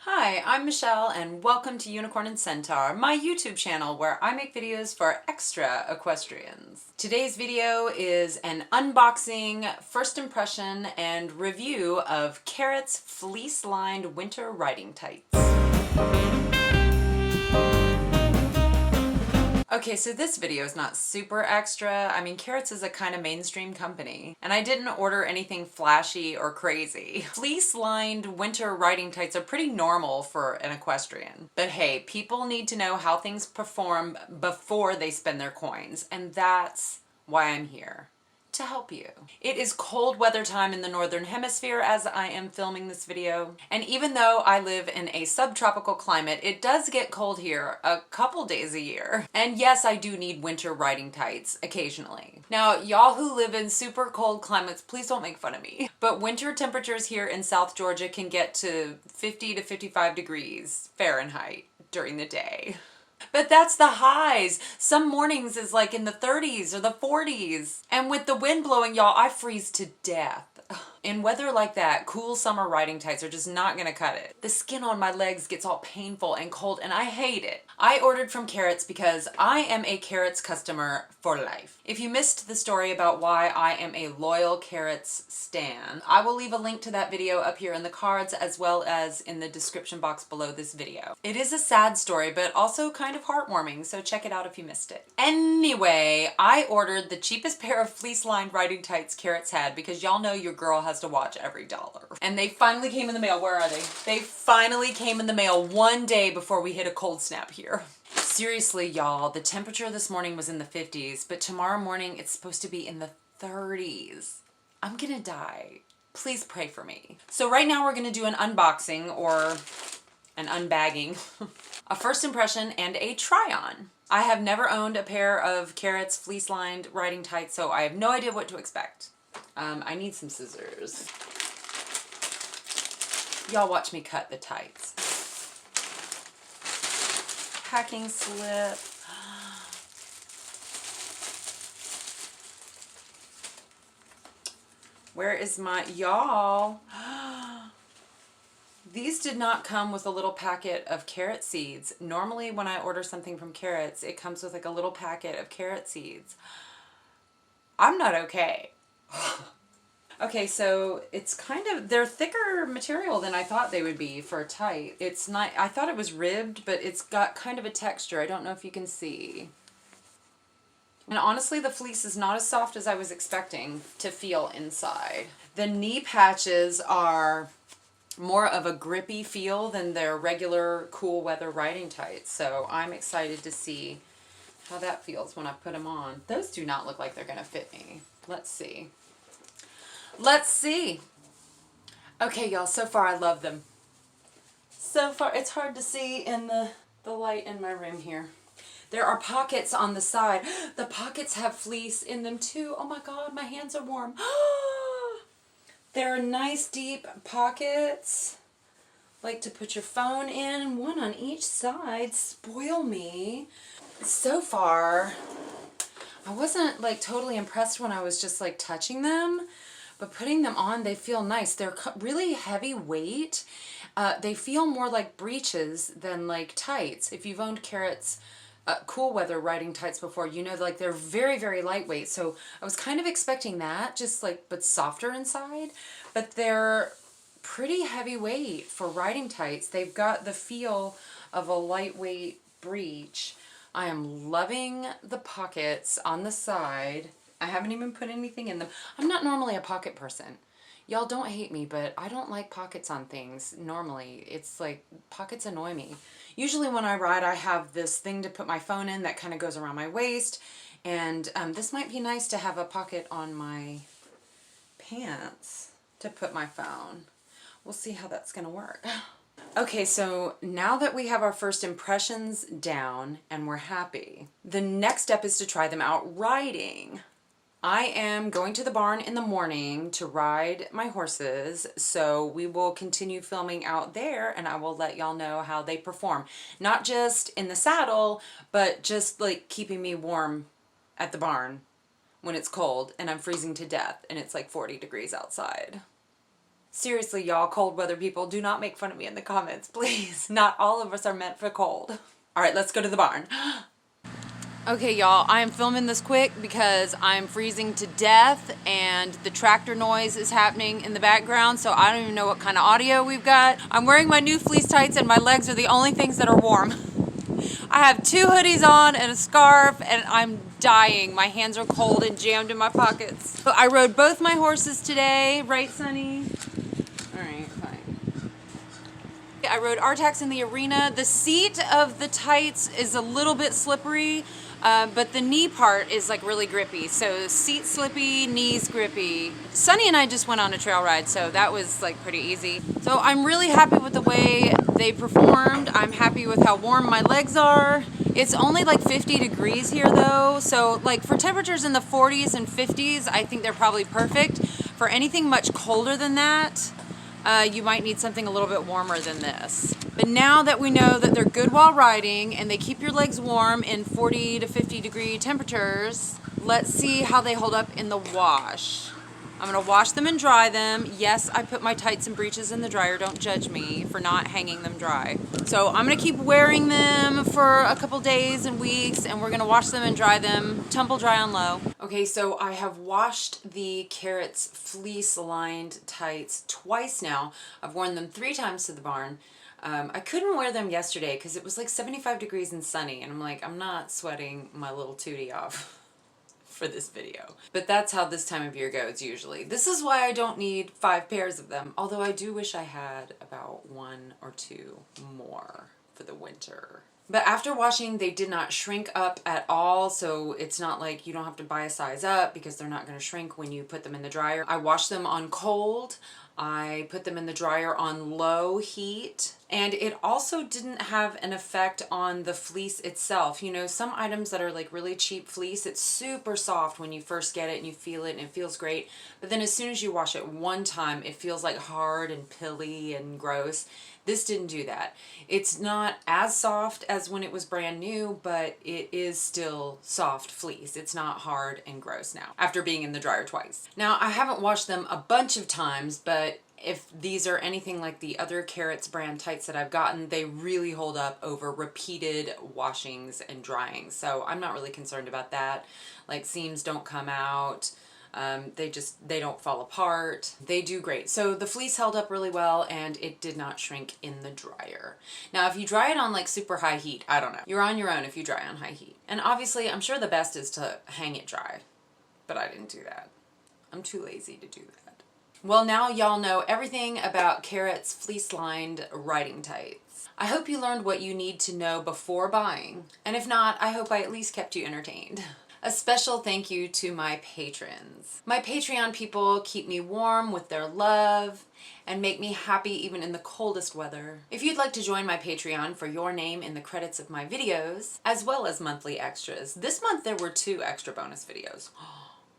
Hi, I'm Michelle and welcome to Unicorn and Centaur, my YouTube channel where I make videos for extra equestrians. Today's video is an unboxing, first impression, and review of Kerrits fleece-lined winter riding tights. Okay, so this video is not super extra. I mean, Kerrits is a kind of mainstream company, and I didn't order anything flashy or crazy. Fleece-lined winter riding tights are pretty normal for an equestrian. But hey, people need to know how things perform before they spend their coins, and that's why I'm here. To help you. It is cold weather time in the northern hemisphere as I am filming this video, and even though I live in a subtropical climate, it does get cold here a couple days a year. And yes, I do need winter riding tights occasionally. Now, y'all who live in super cold climates, please don't make fun of me. But winter temperatures here in South Georgia can get to 50 to 55 degrees Fahrenheit during the day. But that's the highs. Some mornings is like in the 30s or the 40s. And with the wind blowing, y'all, I freeze to death. In weather like that, cool summer riding tights are just not gonna cut it. The skin on my legs gets all painful and cold and I hate it. I ordered from Kerrits because I am a Kerrits customer for life. If you missed the story about why I am a loyal Kerrits stan, I will leave a link to that video up here in the cards as well as in the description box below this video. It is a sad story, but also kind of heartwarming, so check it out if you missed it. Anyway, I ordered the cheapest pair of fleece-lined riding tights Kerrits had because y'all know your girl has to watch every dollar. And they finally came in the mail. Where are they? They finally came in the mail one day before we hit a cold snap here. Seriously, y'all, the temperature this morning was in the 50s, but tomorrow morning it's supposed to be in the 30s. I'm gonna die. Please pray for me. So right now we're gonna do an unboxing or an unbagging, a first impression and a try-on. I have never owned a pair of Kerrits fleece-lined riding tights, so I have no idea what to expect. I need some scissors. Y'all watch me cut the tights. Packing slip. Where is my, y'all? These did not come with a little packet of carrot seeds. Normally when I order something from Kerrits, it comes with like a little packet of carrot seeds. I'm not okay. Okay, so it's kind of, they're thicker material than I thought they would be for a tight. It's not, I thought it was ribbed, but it's got kind of a texture. I don't know if you can see. And honestly, the fleece is not as soft as I was expecting to feel inside. The knee patches are more of a grippy feel than their regular cool weather riding tights. So I'm excited to see how that feels when I put them on. Those do not look like they're gonna fit me. Let's see. Let's see. Okay, y'all, so far I love them. So far, it's hard to see in the light in my room here. There are pockets on the side. The pockets have fleece in them too. Oh my God, my hands are warm. There are nice deep pockets, like to put your phone in, one on each side. Spoil me. So far, I wasn't like totally impressed when I was just like touching them, but putting them on, they feel nice. They're really heavy weight. They feel more like breeches than like tights. If you've owned Kerrits cool weather riding tights before, you know, like they're very, very lightweight. So I was kind of expecting that, just like, but softer inside. But they're pretty heavyweight for riding tights. They've got the feel of a lightweight breech. I am loving the pockets on the side. I haven't even put anything in them. I'm not normally a pocket person. Y'all don't hate me, but I don't like pockets on things normally. It's like, pockets annoy me. Usually when I ride, I have this thing to put my phone in that kind of goes around my waist. And this might be nice to have a pocket on my pants to put my phone. We'll see how that's gonna work. Okay, so now that we have our first impressions down and we're happy, the next step is to try them out riding. I am going to the barn in the morning to ride my horses, so we will continue filming out there and I will let y'all know how they perform. Not just in the saddle, but just like keeping me warm at the barn when it's cold and I'm freezing to death and it's like 40 degrees outside. Seriously, y'all, cold weather people, do not make fun of me in the comments, please. Not all of us are meant for cold. All right, let's go to the barn. Okay, y'all, I am filming this quick because I'm freezing to death and the tractor noise is happening in the background, so I don't even know what kind of audio we've got. I'm wearing my new fleece tights and my legs are the only things that are warm. I have 2 hoodies on and a scarf and I'm dying. My hands are cold and jammed in my pockets. So I rode both my horses today, right, Sunny? All right, fine. I rode Artax in the arena. The seat of the tights is a little bit slippery, but the knee part is like really grippy. So seat slippy, knees grippy. Sunny and I just went on a trail ride, so that was like pretty easy. So I'm really happy with the way they performed. I'm happy with how warm my legs are. It's only like 50 degrees here though. So like for temperatures in the 40s and 50s, I think they're probably perfect. For anything much colder than that, you might need something a little bit warmer than this. But now that we know that they're good while riding and they keep your legs warm in 40 to 50 degree temperatures, let's see how they hold up in the wash. I'm gonna wash them and dry them. Yes, I put my tights and breeches in the dryer. Don't judge me for not hanging them dry. So I'm gonna keep wearing them for a couple days and weeks, and we're gonna wash them and dry them, tumble dry on low. Okay, so I have washed the Kerrits Fleece lined tights twice now. I've worn them 3 times to the barn. I couldn't wear them yesterday because it was like 75 degrees and sunny, and I'm like, I'm not sweating my little tootie off for this video. But that's how this time of year goes usually. This is why I don't need 5 pairs of them, although I do wish I had about 1 or 2 more for the winter. But after washing, they did not shrink up at all, so it's not like you don't have to buy a size up because they're not going to shrink when you put them in the dryer. I washed them on cold. I put them in the dryer on low heat, and it also didn't have an effect on the fleece itself. You know, some items that are like really cheap fleece, it's super soft when you first get it and you feel it and it feels great, but then as soon as you wash it one time, it feels like hard and pilly and gross. This didn't do that. It's not as soft as when it was brand new, but it is still soft fleece. It's not hard and gross now after being in the dryer twice. Now, I haven't washed them a bunch of times, but if these are anything like the other Kerrits brand tights that I've gotten, they really hold up over repeated washings and dryings. So I'm not really concerned about that. Like, seams don't come out. They don't fall apart. They do great. So the fleece held up really well and it did not shrink in the dryer. Now, if you dry it on like super high heat, I don't know. You're on your own if you dry on high heat. And obviously, I'm sure the best is to hang it dry, but I didn't do that. I'm too lazy to do that. Well, now y'all know everything about Kerrits fleece-lined riding tights. I hope you learned what you need to know before buying. And if not, I hope I at least kept you entertained. A special thank you to my patrons. My Patreon people keep me warm with their love and make me happy even in the coldest weather. If you'd like to join my Patreon for your name in the credits of my videos, as well as monthly extras, this month there were 2 extra bonus videos.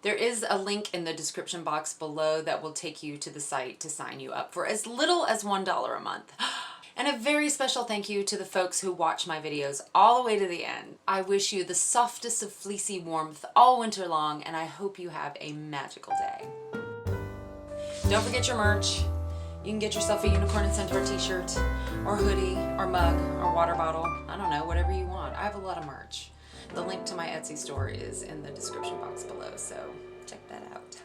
There is a link in the description box below that will take you to the site to sign you up for as little as $1 a month. And a very special thank you to the folks who watch my videos all the way to the end. I wish you the softest of fleecy warmth all winter long, and I hope you have a magical day. Don't forget your merch. You can get yourself a Unicorn and Centaur t-shirt, or hoodie, or mug, or water bottle. I don't know, whatever you want. I have a lot of merch. The link to my Etsy store is in the description box below, so check that out.